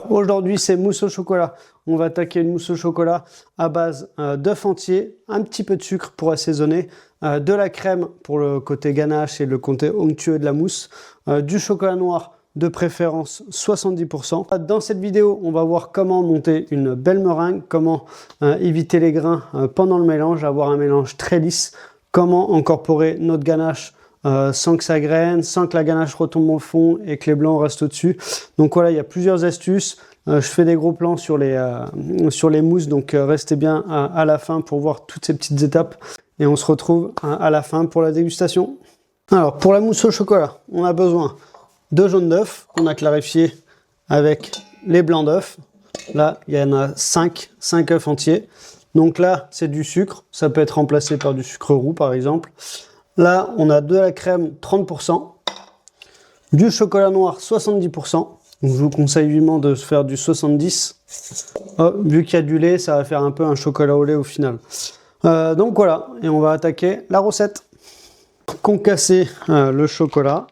Aujourd'hui, c'est mousse au chocolat. On va attaquer une mousse au chocolat à base d'œufs entiers, un petit peu de sucre pour assaisonner, de la crème pour le côté ganache et le côté onctueux de la mousse, du chocolat noir de préférence 70%. Dans cette vidéo, on va voir comment monter une belle meringue, comment éviter les grains pendant le mélange, avoir un mélange très lisse, comment incorporer notre ganache sans que ça graine, sans que la ganache retombe au fond et que les blancs restent au-dessus. Donc voilà, il y a plusieurs astuces. Je fais des gros plans sur les mousses, donc restez bien à la fin pour voir toutes ces petites étapes. Et on se retrouve à la fin pour la dégustation. Alors, pour la mousse au chocolat, on a besoin de jaune d'œuf qu'on a clarifié avec les blancs d'œufs. Là, il y en a 5 œufs entiers. Donc là, c'est du sucre. Ça peut être remplacé par du sucre roux, par exemple. Là, on a de la crème 30%, du chocolat noir 70%. Donc, je vous conseille vivement de se faire du 70. Oh, vu qu'il y a du lait, ça va faire un peu un chocolat au lait au final. Donc voilà, et on va attaquer la recette. Concasser le chocolat.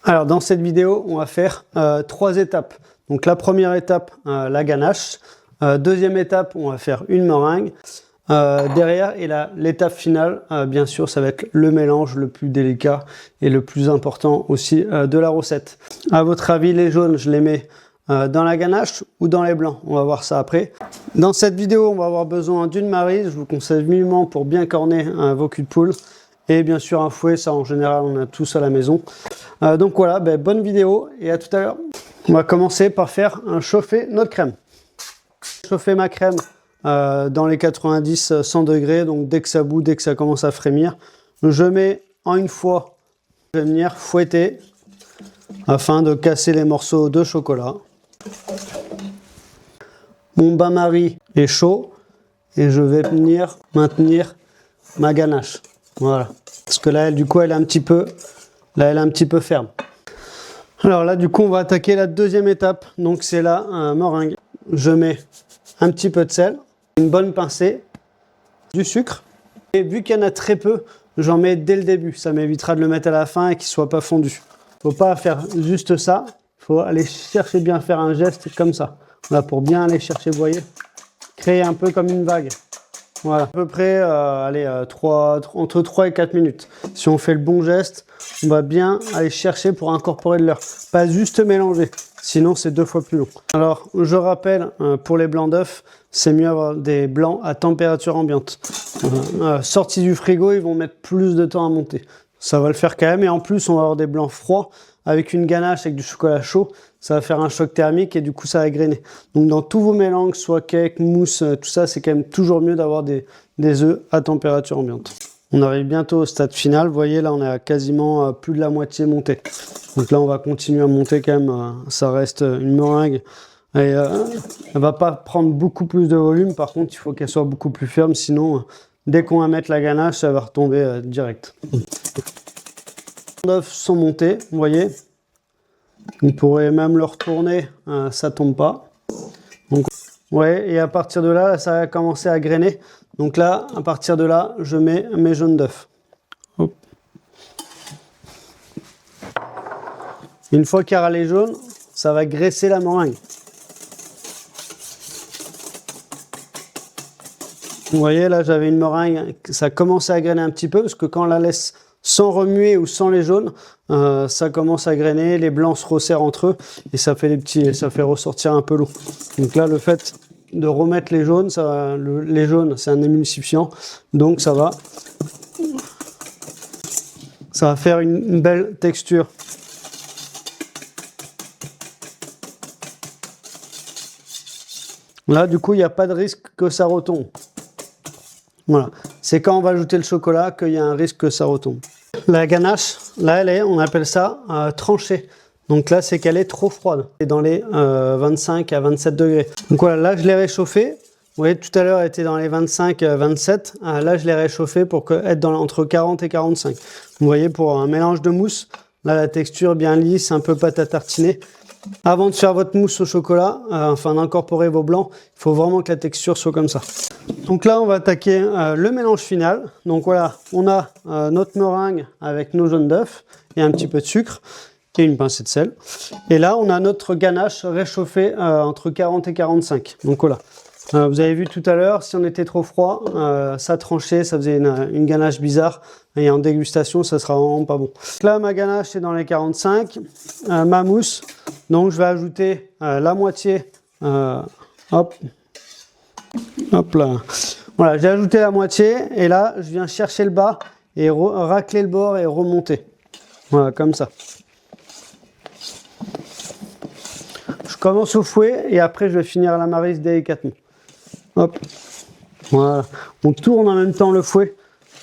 Alors, dans cette vidéo, on va faire 3 étapes. Donc, la première étape, la ganache. Deuxième étape, on va faire une meringue. Derrière, et l'étape finale, bien sûr, ça va être le mélange le plus délicat et le plus important aussi de la recette. À votre avis, les jaunes, je les mets dans la ganache ou dans les blancs? On va voir ça après. Dans cette vidéo, on va avoir besoin d'une maryse. Je vous conseille vivement pour bien corner vos culs de poule. Et bien sûr, un fouet, ça en général, on a tous à la maison. Donc voilà, bonne vidéo et à tout à l'heure. On va commencer par faire chauffer notre crème. Chauffer ma crème dans les 90-100 degrés, donc dès que ça bout, dès que ça commence à frémir, je mets en une fois, je vais venir fouetter afin de casser les morceaux de chocolat. Mon bain-marie est chaud et je vais venir maintenir ma ganache. Voilà, parce que là, du coup, elle est un petit peu ferme. Alors là, du coup, on va attaquer la deuxième étape, donc c'est la meringue. Je mets un petit peu de sel, une bonne pincée, du sucre. Et vu qu'il y en a très peu, j'en mets dès le début. Ça m'évitera de le mettre à la fin et qu'il ne soit pas fondu. Faut pas faire juste ça. Il faut aller chercher bien faire un geste comme ça. Là, pour bien aller chercher, vous voyez, créer un peu comme une vague. Voilà, à peu près entre 3 et 4 minutes. Si on fait le bon geste, on va bien aller chercher pour incorporer de l'heure. Pas juste mélanger, sinon c'est 2 fois plus long. Alors, je rappelle, pour les blancs d'œufs, c'est mieux avoir des blancs à température ambiante. Sortis du frigo, ils vont mettre plus de temps à monter. Ça va le faire quand même, et en plus, on va avoir des blancs froids avec une ganache, avec du chocolat chaud. Ça va faire un choc thermique et du coup, ça va grainer. Donc, dans tous vos mélanges, soit cake, mousse, tout ça, c'est quand même toujours mieux d'avoir des œufs à température ambiante. On arrive bientôt au stade final. Vous voyez, là, on est à quasiment plus de la moitié montée. Donc là, on va continuer à monter quand même. Ça reste une meringue. Et elle va pas prendre beaucoup plus de volume. Par contre, il faut qu'elle soit beaucoup plus ferme. Sinon, dès qu'on va mettre la ganache, ça va retomber direct. Les œufs sont montés, vous voyez. On pourrait même le retourner, ça tombe pas. Donc, ouais, et à partir de là, ça va commencer à grainer. Donc là, à partir de là, je mets mes jaunes d'œufs. Une fois qu'il y aura les jaunes, ça va graisser la meringue. Vous voyez, là, j'avais une meringue, ça commence à grainer un petit peu, parce que quand on la laisse sans remuer ou sans les jaunes, ça commence à grainer, les blancs se resserrent entre eux, et ça fait ressortir un peu l'eau. Donc là, le fait de remettre les jaunes, les jaunes, c'est un émulsifiant, donc ça va faire une belle texture. Là, du coup, il n'y a pas de risque que ça retombe. Voilà, c'est quand on va ajouter le chocolat qu'il y a un risque que ça retombe. La ganache, là, on appelle ça tranchée. Donc là, c'est qu'elle est trop froide. C'est dans les 25 à 27 degrés. Donc voilà, là, je l'ai réchauffée. Vous voyez, tout à l'heure, elle était dans les 25 à 27. Là, je l'ai réchauffée pour être entre 40 et 45. Vous voyez, pour un mélange de mousse, là, la texture bien lisse, un peu pâte à tartiner. Avant de faire votre mousse au chocolat, enfin d'incorporer vos blancs, il faut vraiment que la texture soit comme ça. Donc là, on va attaquer le mélange final. Donc voilà, on a notre meringue avec nos jaunes d'œufs et un petit peu de sucre et une pincée de sel. Et là, on a notre ganache réchauffée entre 40 et 45. Donc voilà. Vous avez vu tout à l'heure, si on était trop froid, ça tranchait, ça faisait une ganache bizarre. Et en dégustation, ça sera vraiment pas bon. Donc là, ma ganache est dans les 45. Ma mousse, donc je vais ajouter la moitié. Hop là. Voilà, j'ai ajouté la moitié. Et là, je viens chercher le bas et racler le bord et remonter. Voilà, comme ça. Je commence au fouet et après, je vais finir à la maryse délicatement. Hop, voilà. On tourne en même temps le fouet.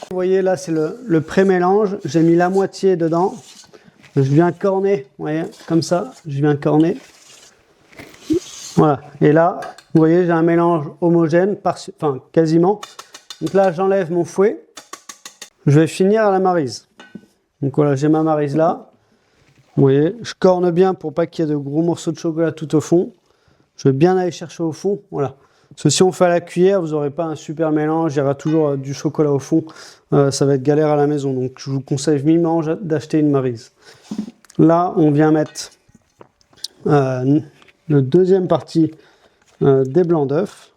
Vous voyez, là, c'est le pré-mélange. J'ai mis la moitié dedans. Je viens corner, vous voyez, comme ça. Je viens corner. Voilà. Et là, vous voyez, j'ai un mélange homogène, enfin, quasiment. Donc là, j'enlève mon fouet. Je vais finir à la maryse. Donc voilà, j'ai ma maryse là. Vous voyez, je corne bien pour pas qu'il y ait de gros morceaux de chocolat tout au fond. Je vais bien aller chercher au fond, voilà. Parce que si on fait à la cuillère, vous n'aurez pas un super mélange, il y aura toujours du chocolat au fond. Ça va être galère à la maison, donc je vous conseille vivement d'acheter une maryse. Là, on vient mettre le deuxième partie des blancs d'œufs,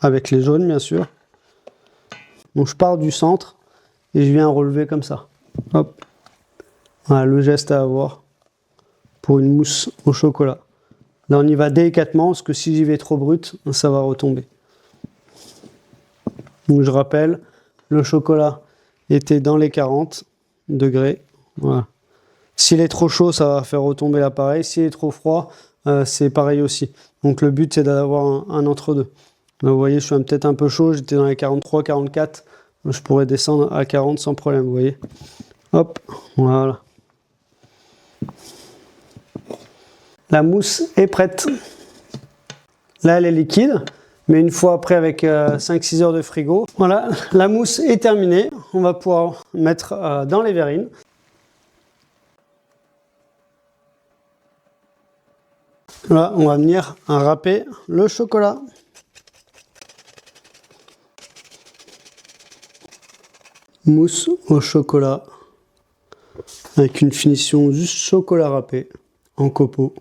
avec les jaunes bien sûr. Donc je pars du centre et je viens relever comme ça. Hop. Voilà le geste à avoir pour une mousse au chocolat. Là, on y va délicatement, parce que si j'y vais trop brut, ça va retomber. Donc, je rappelle, le chocolat était dans les 40 degrés. Voilà. S'il est trop chaud, ça va faire retomber l'appareil. S'il est trop froid, c'est pareil aussi. Donc, le but, c'est d'avoir un entre-deux. Là, vous voyez, je suis peut-être un peu chaud. J'étais dans les 43, 44. Je pourrais descendre à 40 sans problème, vous voyez. Hop, voilà. La mousse est prête. Là, elle est liquide, mais une fois après avec 5-6 heures de frigo. Voilà, la mousse est terminée. On va pouvoir mettre dans les verrines. Là, on va venir râper le chocolat. Mousse au chocolat avec une finition juste chocolat râpé en copeaux.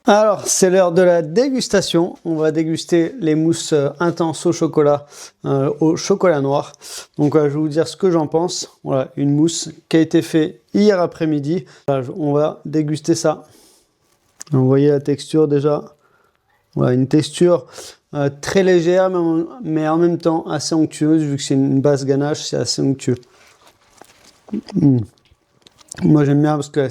Alors, c'est l'heure de la dégustation. On va déguster les mousses intenses au chocolat noir. Donc, je vais vous dire ce que j'en pense. Voilà, une mousse qui a été faite hier après-midi. On va déguster ça. Vous voyez la texture déjà. Voilà, une texture très légère, mais en même temps assez onctueuse. Vu que c'est une basse ganache, c'est assez onctueux. Moi, j'aime bien parce que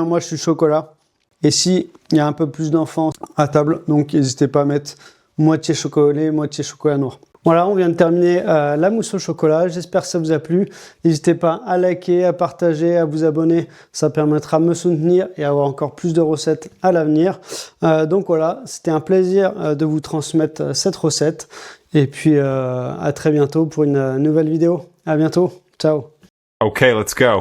moi, je suis chocolat. Et si il y a un peu plus d'enfants à table, donc n'hésitez pas à mettre moitié chocolat, moitié chocolat noir. Voilà, on vient de terminer la mousse au chocolat. J'espère que ça vous a plu. N'hésitez pas à liker, à partager, à vous abonner. Ça permettra de me soutenir et avoir encore plus de recettes à l'avenir. Donc voilà, c'était un plaisir de vous transmettre cette recette. Et puis à très bientôt pour une nouvelle vidéo. À bientôt. Ciao. Okay, let's go.